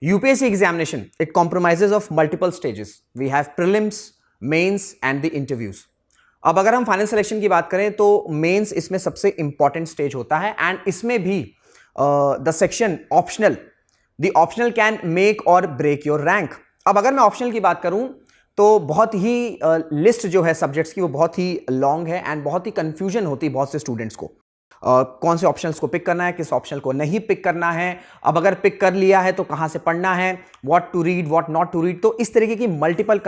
UPSC examination, it compromises of multiple stages. We have prelims, mains and the interviews. अब अगर हम final selection की बात करें तो मेंस इसमें सबसे इंपॉर्टेंट स्टेज होता है एंड इसमें भी the section optional, the optional can make और ब्रेक योर रैंक. अब अगर मैं ऑप्शनल की बात करूं तो बहुत ही लिस्ट जो है सब्जेक्ट्स की वो बहुत ही लॉन्ग है एंड बहुत ही कंफ्यूजन होती है बहुत से स्टूडेंट्स को. कौन से ऑप्शंस को पिक करना है, किस ऑप्शनल को नहीं पिक करना है, अब अगर पिक कर लिया है तो कहां से पढ़ना है, what to read, what not to read. तो इस तरीके की मल्टीपल.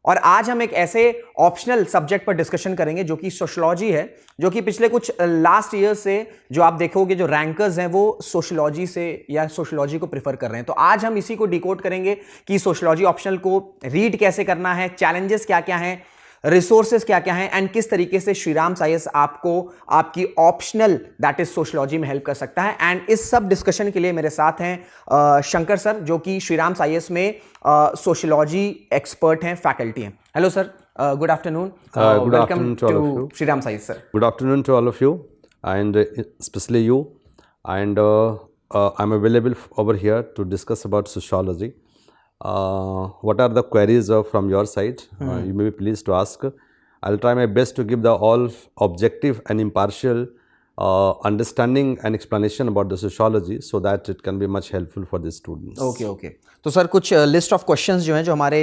और आज हम एक ऐसे ऑप्शनल सब्जेक्ट पर डिस्कशन करेंगे जो कि सोशियोलॉजी है, जो कि पिछले कुछ लास्ट ईयर से जो आप देखोगे जो रैंकर्स हैं वो सोशियोलॉजी से या सोशियोलॉजी को प्रेफर कर रहे हैं. तो आज हम इसी को डिकोड करेंगे कि सोशियोलॉजी ऑप्शनल को रीड कैसे करना है, चैलेंजेस क्या क्या हैं, रिसोर्सेज क्या क्या हैं एंड किस तरीके से श्रीराम साइंस आपको आपकी ऑप्शनल दैट इज सोशियोलॉजी में हेल्प कर सकता है. एंड इस सब डिस्कशन के लिए मेरे साथ हैं शंकर सर जो कि श्रीराम साइंस में सोशियोलॉजी एक्सपर्ट हैं, फैकल्टी हैं. Hello sir, good afternoon. Welcome to Shriram science sir. Good afternoon to all of you and specially you and I am available over here to discuss about sociology. What are the queries from your side? You may be pleased to ask. I'll try my best to give the all objective and impartial understanding and explanation about the sociology so that it can be much helpful for the students. Okay. तो sir कुछ list of questions जो हैं जो हमारे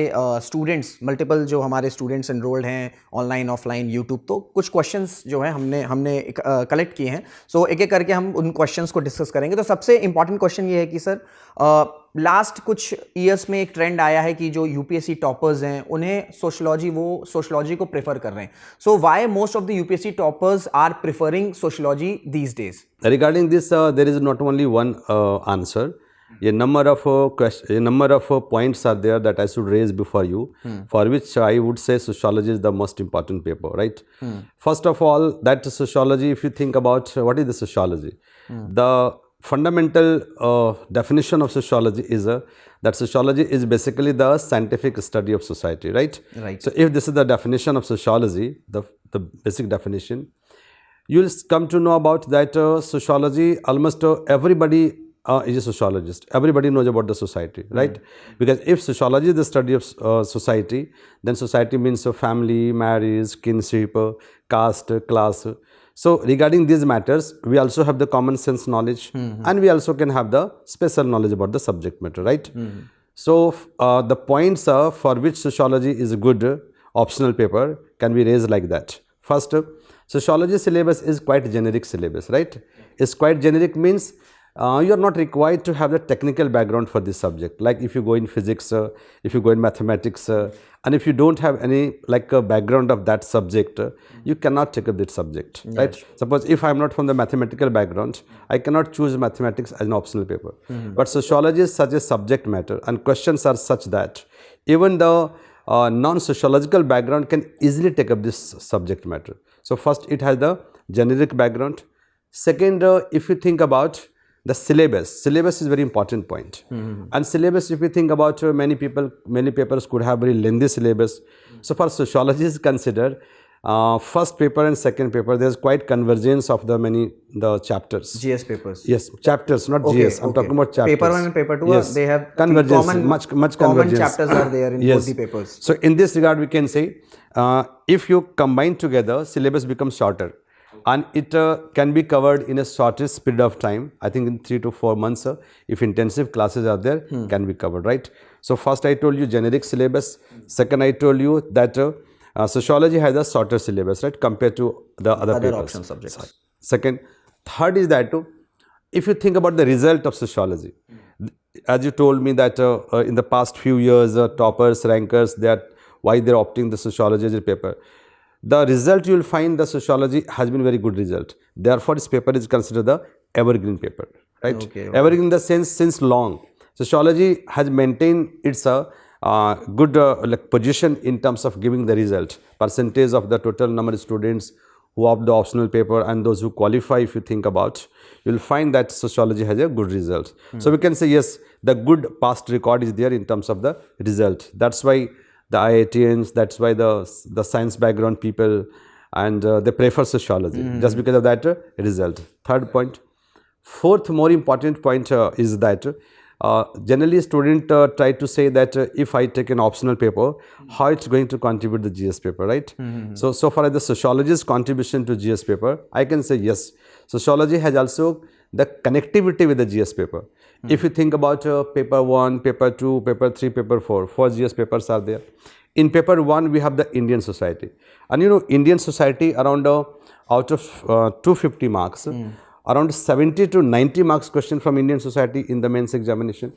students multiple जो हमारे students enrolled हैं online offline YouTube, तो कुछ क्वेश्चंस जो हैं हमने कलेक्ट किए हैं. सो एक एक करके हम उन क्वेश्चंस को डिस्कस करेंगे. तो सबसे इंपॉर्टेंट क्वेश्चन ये है कि सर लास्ट कुछ ईयर्स में एक ट्रेंड आया है कि जो यूपीएससी टॉपर्स हैं उन्हें सोशियोलॉजी को प्रेफर कर रहे हैं. So why most of the UPSC toppers are preferring sociology these days? Regarding this, there is not only one answer. A number of points are there that I should raise before you, for which I would say sociology is the most important paper, right? First of all, that sociology, if you think about what is the sociology, the fundamental definition of sociology is that sociology is basically the scientific study of society, right? Right. So if this is the definition of sociology, the basic definition, you'll come to know about that sociology, almost everybody is a sociologist. Everybody knows about the society, right? Because if sociology is the study of society, then society means family, marriage, kinship, caste, class. So regarding these matters, we also have the common sense knowledge and we also can have the special knowledge about the subject matter, right? So the points for which sociology is a good optional paper can be raised like that. First, sociology syllabus is quite generic syllabus, right? It's quite generic means you are not required to have the technical background for this subject. Like if you go in physics, if you go in mathematics, and if you don't have any like a background of that subject, you cannot take up that subject, right? Suppose if I am not from the mathematical background, I cannot choose mathematics as an optional paper. But sociology is such a subject matter and questions are such that even the non-sociological background can easily take up this subject matter. So first it has the generic background. Second, if you think about the syllabus is very important point. And syllabus, if you think about many papers could have very lengthy syllabus. So for sociology is considered first paper and second paper, there's quite convergence of the chapters. GS papers. Yes, chapters, not GS. I'm talking about chapters. Paper 1 and paper 2, yes. They have convergence, much convergence. Common chapters are there in both the papers. So in this regard, we can say if you combine together, syllabus becomes shorter. And it can be covered in a shortest period of time. I think in 3 to 4 months, if intensive classes are there, can be covered, right? So first I told you generic syllabus. Second I told you that sociology has a shorter syllabus, right, compared to the other papers. Optional subjects. Second. Third is that if you think about the result of sociology, as you told me that in the past few years, toppers, rankers, why they're opting the sociology as a paper. The result you will find the sociology has been very good result. Therefore, this paper is considered the evergreen paper, right? Okay. Evergreen in the sense since long. Sociology has maintained its good position in terms of giving the result. Percentage of the total number of students who opt the optional paper and those who qualify, if you think about, you will find that sociology has a good result. So we can say yes, the good past record is there in terms of the result. That's why the IITians, that's why the science background people and they prefer sociology just because of that result. Third point. Fourth more important point is that Generally student try to say that if I take an optional paper, how it's going to contribute the GS paper, right? So far as the sociology's contribution to GS paper, I can say yes, sociology has also the connectivity with the GS paper. If you think about paper 1, paper 2, paper 3, paper 4, 4 GS papers are there. In paper 1 we have the Indian society, and you know Indian society around out of 250 marks, around 70 to 90 marks question from Indian society in the mains examination,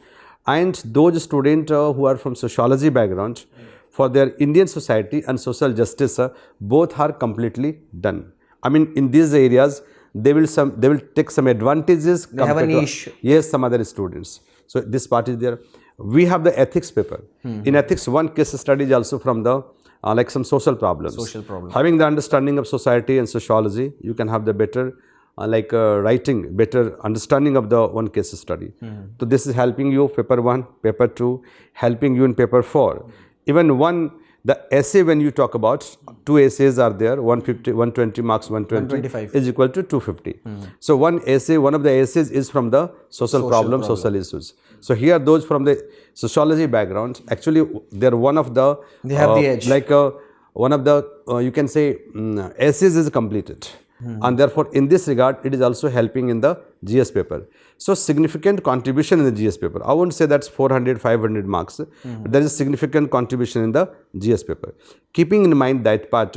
and those students who are from sociology background, for their Indian society and social justice, both are completely done. I mean, in these areas they will take some advantages. They have a niche. Yes, some other students. So this part is there. We have the ethics paper. In ethics, one case study is also from the like some social problems. Having the understanding of society and sociology, you can have the better writing, better understanding of the one case study. So this is helping you paper 1, paper 2, helping you in paper 4. Even the essay, when you talk about 2 essays are there, 150, 120 marks, 125 is equal to 250. So one of the essays is from the social problem, social issues. So here those from the sociology background, actually they're one of the, they have the edge. One of the, you can say, essays is completed. And therefore in this regard it is also helping in the GS paper. So significant contribution in the GS paper. I won't say that's 400, 500 marks, but there is significant contribution in the GS paper. Keeping in mind that part,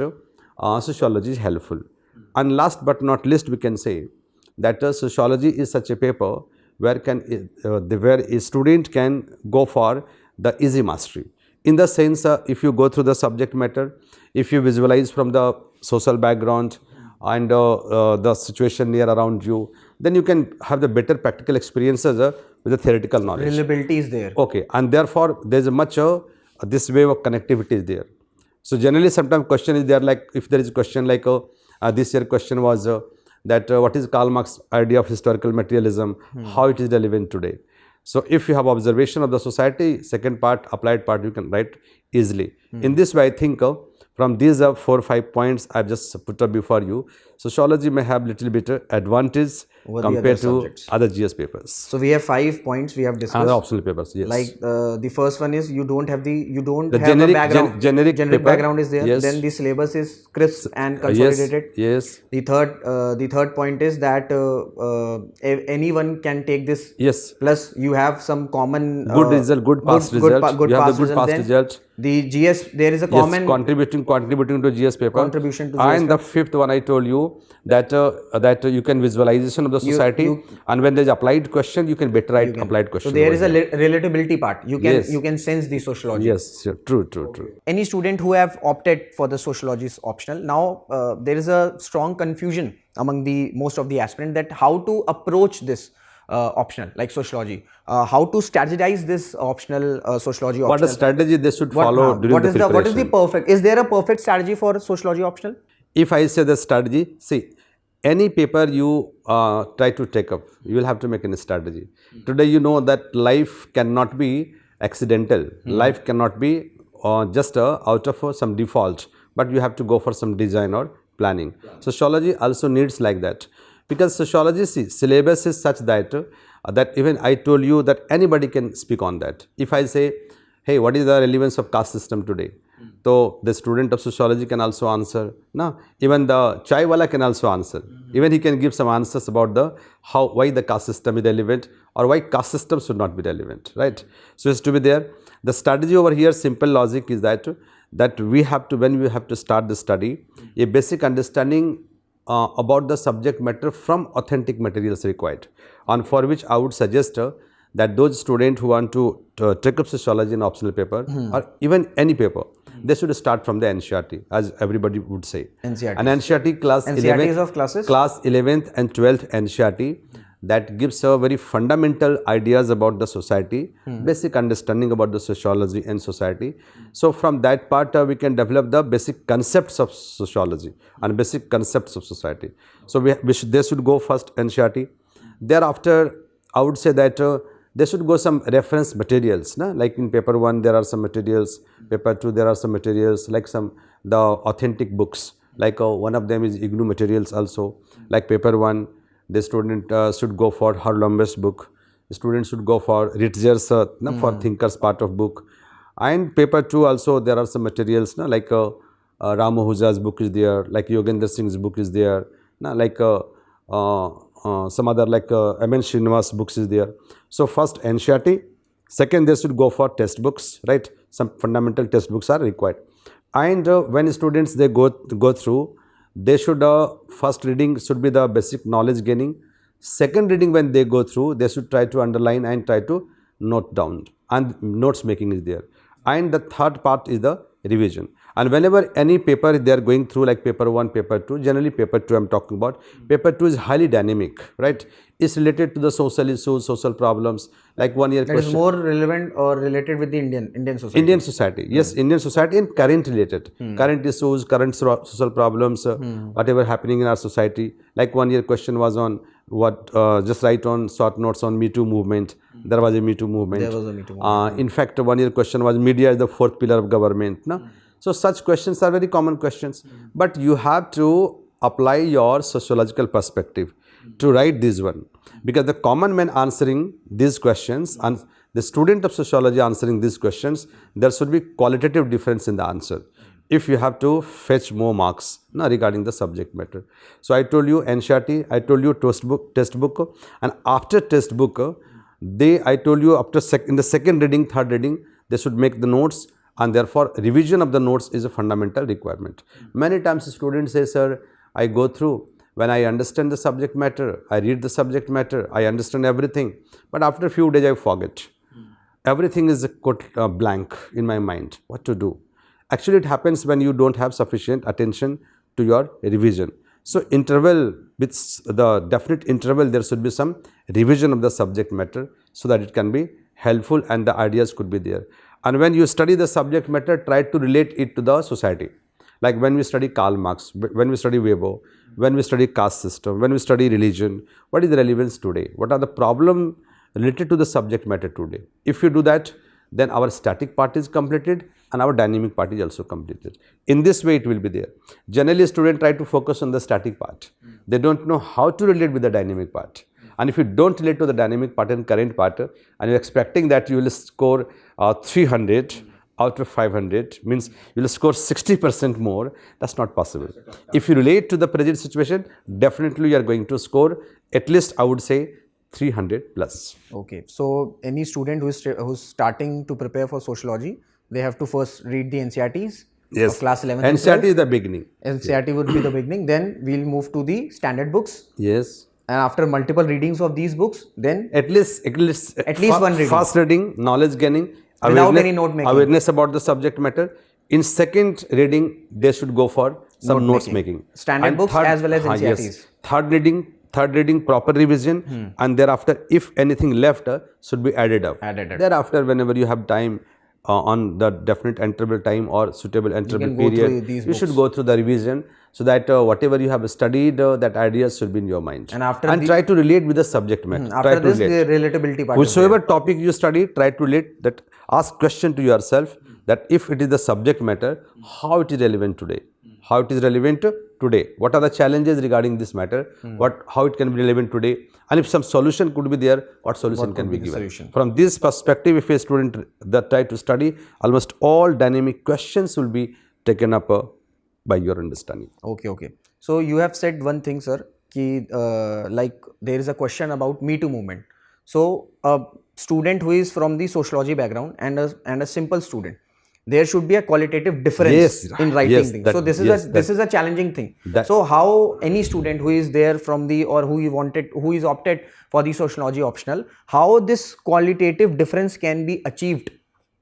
sociology is helpful. And last but not least, we can say that sociology is such a paper where a student can go for the easy mastery. In the sense, if you go through the subject matter, if you visualize from the social background and the situation near around you, then you can have the better practical experiences with the theoretical knowledge. Reliability is there. Okay, and therefore there is a much this wave of connectivity is there. So generally sometimes question is there, like if there is a question like this year question was that what is Karl Marx's idea of historical materialism, how it is relevant today. So if you have observation of the society, second part, applied part, you can write easily. In this way, I think from these 4 or 5 points I have just put up before you, sociology may have little bit advantage compared to other GS papers. So we have 5 points we have discussed. Other optional papers, yes. Like the first one is you don't have the generic, a background. Generic paper, background is there. Yes. Then the syllabus is crisp and consolidated. Yes. The third point is that anyone can take this. Yes. Plus you have some common good result, good past result. You have the good past result. The GS, there is a common contributing to GS paper. Contribution to GS and the fifth one I told you that you can visualization of the society, and when there is applied question, you can better write applied question. So there is a relatability part. You can sense the sociology. Yes, sure. True. Any student who have opted for the sociology is optional. Now there is a strong confusion among most of the aspirants that how to approach this optional like sociology, how to strategize this optional sociology optional. What a strategy they should follow during the preparation. What is the perfect? Is there a perfect strategy for sociology optional? If I say the strategy, see, any paper you try to take up, you will have to make a strategy. Today you know that life cannot be accidental. Life cannot be just out of some default, but you have to go for some design or planning. Sociology also needs like that. Because sociology, see, syllabus is such that that even I told you that anybody can speak on that. If I say, hey, what is the relevance of caste system today? So the student of sociology can also answer. No, even the chai wala can also answer. Even he can give some answers about why the caste system is relevant or why caste system should not be relevant, right? So it's to be there. The strategy over here, simple logic is that we have to, when we have to start the study, a basic understanding about the subject matter from authentic materials required, and for which I would suggest that those students who want to take up sociology in optional paper or even any paper, they should start from the NCERT, as everybody would say. NCERT. And NCERT class 11th, is of classes? Class 11th and 12th NCERT, that gives very fundamental ideas about the society, basic understanding about the sociology and society. So from that part we can develop the basic concepts of sociology and basic concepts of society. So they should go first NCERT. Thereafter I would say that they should go some reference materials, like in paper 1 there are some materials, paper 2 there are some materials, like the authentic books, like one of them is IGNOU materials also, like paper 1 the student should go for Harlamb's book, students should go for Ritzer's for thinkers part of book. And paper 2 also there are some materials like Ram Ahuja's book is there, like Yogendra Singh's book is there, like some other like M.N. Srinivas books is there. So first NCERT, second they should go for test books, right? Some fundamental test books are required. And when students they go through, they should first reading should be the basic knowledge gaining. Second reading when they go through, they should try to underline and try to note down, and notes making is there. And the third part is the revision. And whenever any paper they are going through, like paper 1, paper 2, generally paper 2 I am talking about, paper 2 is highly dynamic, right? It's related to the social issues, social problems, like 1 year that question. is more relevant or related with the Indian society. Indian society, yes, Indian society and current related, current issues, current social problems, whatever happening in our society. Like 1 year question was on what, just write on short notes on Me Too movement. There was a Me Too movement. There was a Me Too movement. In fact, 1 year question was media is the fourth pillar of government. No? So such questions are very common questions, but you have to apply your sociological perspective to write this one, because the common man answering these questions and the student of sociology answering these questions, there should be qualitative difference in the answer if you have to fetch more marks regarding the subject matter. So I told you NCERT, I told you test book, and after test book, I told you after in the second reading, third reading, they should make the notes, and therefore revision of the notes is a fundamental requirement. Many times students say, sir, I go through, when I understand the subject matter, I read the subject matter, I understand everything, but after a few days I forget. Everything is blank in my mind. What to do? Actually, it happens when you don't have sufficient attention to your revision. So interval, with the definite interval, there should be some revision of the subject matter so that it can be helpful and the ideas could be there. And when you study the subject matter, try to relate it to the society. Like when we study Karl Marx, when we study Weber, when we study caste system, when we study religion, what is the relevance today? What are the problems related to the subject matter today? If you do that, then our static part is completed and our dynamic part is also completed. In this way, it will be there. Generally, students try to focus on the static part. They don't know how to relate with the dynamic part. And if you don't relate to the dynamic part and current part, and you're expecting that you will score 300 out of 500, means you will score 60% more, that's not possible. If you relate to the present situation, definitely you are going to score at least, I would say, 300 plus. Okay, so any student who's starting to prepare for sociology, they have to first read the NCERTs of class 11 and 12. NCERT is the beginning. NCERT would be the beginning. Then we'll move to the standard books. Yes. And after multiple readings of these books, then at least one reading. First reading, knowledge gaining, without any note making. Awareness about the subject matter. In second reading, they should go for some notes making. Standard and books third, as well as NCERTs. Yes. Third reading, proper revision, and thereafter, if anything left, should be added up. Thereafter, whenever you have time on the definite interval time or suitable interval period, you should go through the revision so that whatever you have studied, that ideas should be in your mind. And try to relate with the subject matter. After this, the relatability part. Whichever topic you study, try to relate that. Ask question to yourself that if it is the subject matter, how it is relevant today. How it is relevant today. What are the challenges regarding this matter? How it can be relevant today? And if some solution could be there, what solution can be given? From this perspective, if a student that try to study, almost all dynamic questions will be taken up by your understanding. Okay. So you have said one thing, sir, like there is a question about Me Too movement. So a student who is from the sociology background and a simple student, there should be a qualitative difference in writing things. So this is a challenging thing. So how any student who is there from the or who is opted for the sociology optional, how this qualitative difference can be achieved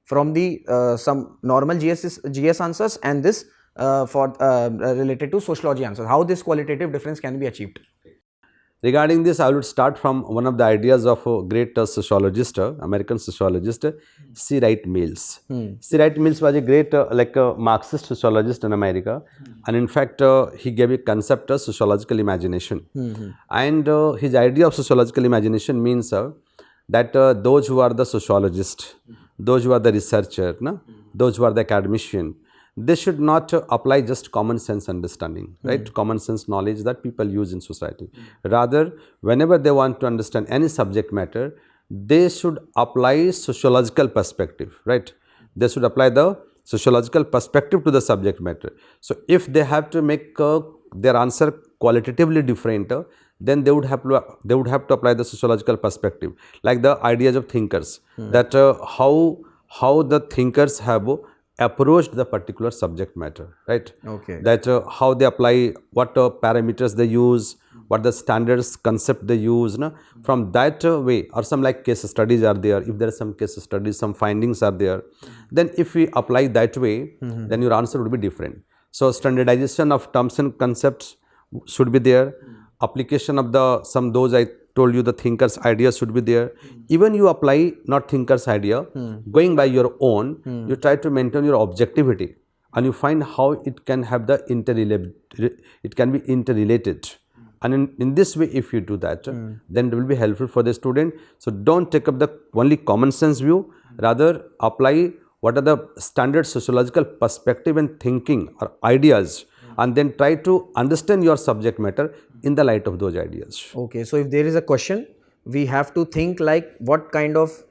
from the some normal GS answers and this for related to sociology answers. How this qualitative difference can be achieved? Regarding this, I would start from one of the ideas of a great sociologist, American sociologist, C. Wright Mills. C. Wright Mills was a great Marxist sociologist in America, and in fact, he gave a concept of sociological imagination. And his idea of sociological imagination means that those who are the sociologists, those who are the researcher, those who are the academician, they should not apply just common sense understanding, right? Common sense knowledge that people use in society. Rather, whenever they want to understand any subject matter, they should apply sociological perspective, right? They should apply the sociological perspective to the subject matter. So if they have to make their answer qualitatively different, then they would have to apply the sociological perspective, like the ideas of thinkers, that how the thinkers have approached the particular subject matter, right? Okay. That how they apply, what parameters they use, what the standards concept they use, no? From that way, or some like case studies are there. If there are some case studies, some findings are there, then if we apply that way, then your answer would be different. So standardization of terms and concepts should be there. Application of those I told you, the thinkers ideas should be there. Even you apply not thinkers idea, going by your own, you try to maintain your objectivity, and you find how it can have the it can be interrelated. And in this way, if you do that, then it will be helpful for the student. So don't take up the only common sense view, rather apply what are the standard sociological perspective and thinking or ideas, and then try to understand your subject matter in the light of those ideas. Okay, so if there is a question, we have to think like what kind of,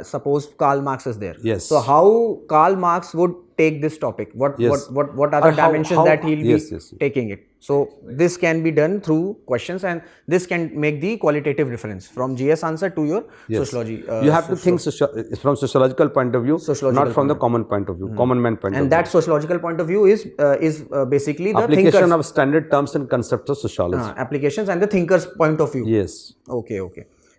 suppose Karl Marx is there. Yes. So how Karl Marx would take this topic? What are the dimensions that he'll be taking it? So this can be done through questions, and this can make the qualitative difference from GS answer to your sociology. You have to think from sociological point of view, not from the common point of view, common man point of view. And that sociological point of view is basically the application of standard terms and concepts of sociology. Applications and the thinker's point of view. Yes. Okay.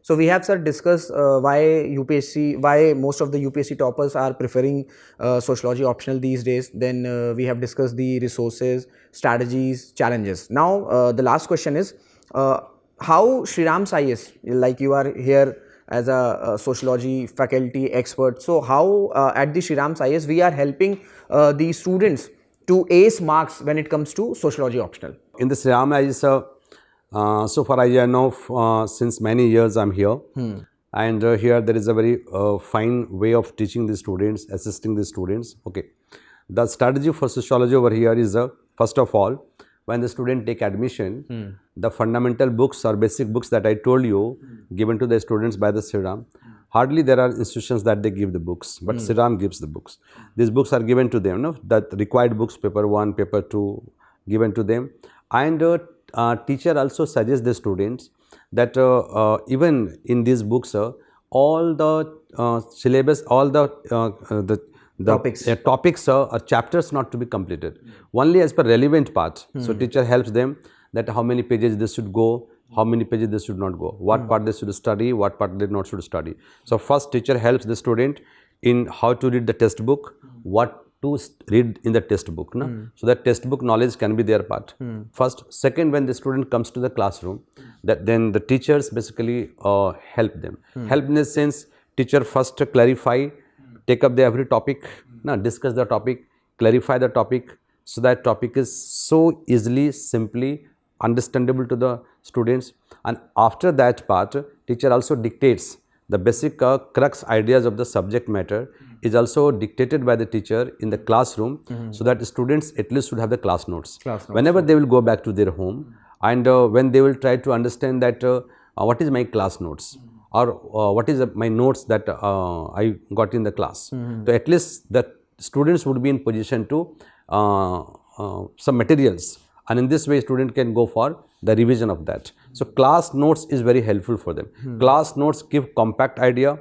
So we have, sir, discussed why most of the UPSC toppers are preferring sociology optional these days. Then we have discussed the resources, strategies, challenges. Now the last question is how Sriram's IS, like you are here as a sociology faculty expert. So how at the Sriram's IS we are helping the students to ace marks when it comes to sociology optional? In the Sriram IS, so far I know since many years I'm here, and here there is a very fine way of teaching the students, assisting the students. Okay, the strategy for sociology over here is first of all, when the student take admission, the fundamental books or basic books that I told you given to the students by the Sriram, hardly there are institutions that they give the books, but Sriram gives the books. These books are given to them, no? That required books, paper 1, paper 2 given to them, and teacher also suggests the students that even in these books, all the syllabus, all the topics or chapters not to be completed, only as per relevant part. So teacher helps them that how many pages this should go, how many pages this should not go, what part they should study, what part they not should study. So first teacher helps the student in how to read the textbook, what to read in the textbook, so that textbook knowledge can be their part. First. Second, when the student comes to the classroom, then the teachers basically help them. Help in the sense, teacher first clarify, take up the every topic, discuss the topic, clarify the topic, so that topic is so easily, simply understandable to the students. And after that part, teacher also dictates the basic crux ideas of the subject matter is also dictated by the teacher in the classroom, so that the students at least should have the class notes. Whenever they will go back to their home, and when they will try to understand that what is my class notes, or what is my notes that I got in the class. So at least the students would be in position to some materials, and in this way student can go for the revision of that. So class notes is very helpful for them. Class notes give compact idea,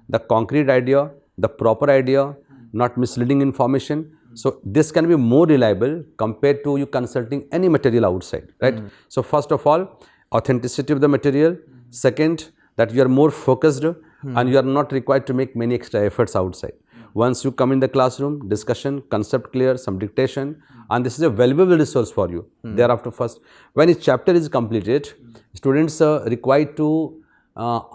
the concrete idea, the proper idea, not misleading information. So this can be more reliable compared to you consulting any material outside, right? So first of all, authenticity of the material. Second, that you are more focused and you are not required to make many extra efforts outside. Once you come in the classroom, discussion, concept clear, some dictation, and this is a valuable resource for you. Thereafter, first, when each chapter is completed, students are required to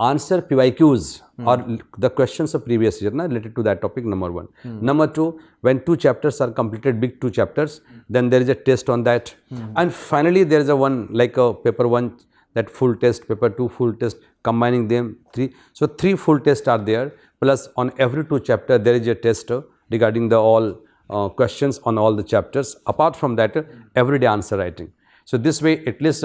answer PYQs or the questions of previous year related to that topic, number one. Number two, when 2 chapters are completed, big 2 chapters, then there is a test on that. And finally, there is a one like a paper 1, that full test, paper 2 full test, combining them 3. So 3 full tests are there, plus on every 2 chapter there is a test regarding the all questions on all the chapters. Apart from that, everyday answer writing. So this way, at least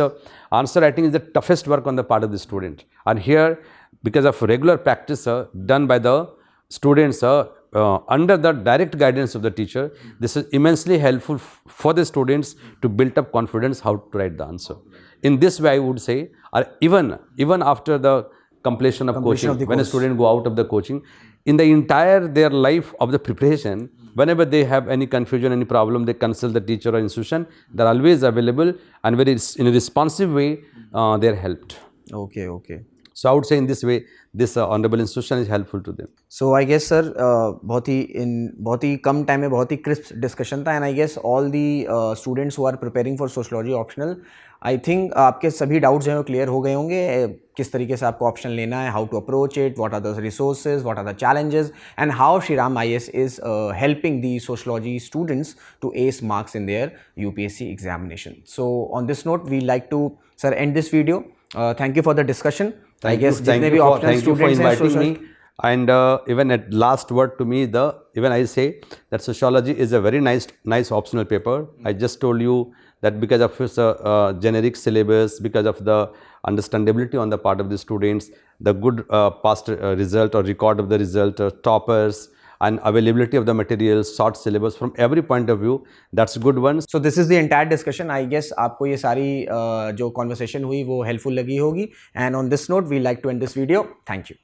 answer writing is the toughest work on the part of the student. And here because of regular practice done by the students under the direct guidance of the teacher, this is immensely helpful for the students to build up confidence how to write the answer. In this way, I would say, or even after the completion of coaching, when a student go out of the coaching, in the entire their life of the preparation, whenever they have any confusion, any problem, they consult the teacher or institution. They are always available, and very in a responsive way they are helped. Okay. So I would say in this way, this honorable institution is helpful to them. So I guess sir, बहुत ही कम time में बहुत ही crisp discussion था, and I guess all the students who are preparing for sociology optional, I think आपके सभी doubts जो हैं वो क्लियर हो गए होंगे, किस तरीके से आपको ऑप्शन लेना है, how to approach it, what are the resources, what are the challenges, and how Shriram IAS is helping the sociology students to ace marks in their UPSC examination. So on this note, we like to sir end this video. Thank you for the discussion. Thank you for inviting me. And even at last word to me, even I say that sociology is a very nice optional paper. I just told you that because of its generic syllabus, because of the understandability on the part of the students, the good past result or record of the result, toppers, and availability of the materials, short syllabus, from every point of view, that's a good one. So this is the entire discussion. I guess आपको ये सारी जो conversation हुई वो helpful लगी होगी. And on this note, we like to end this video. Thank you.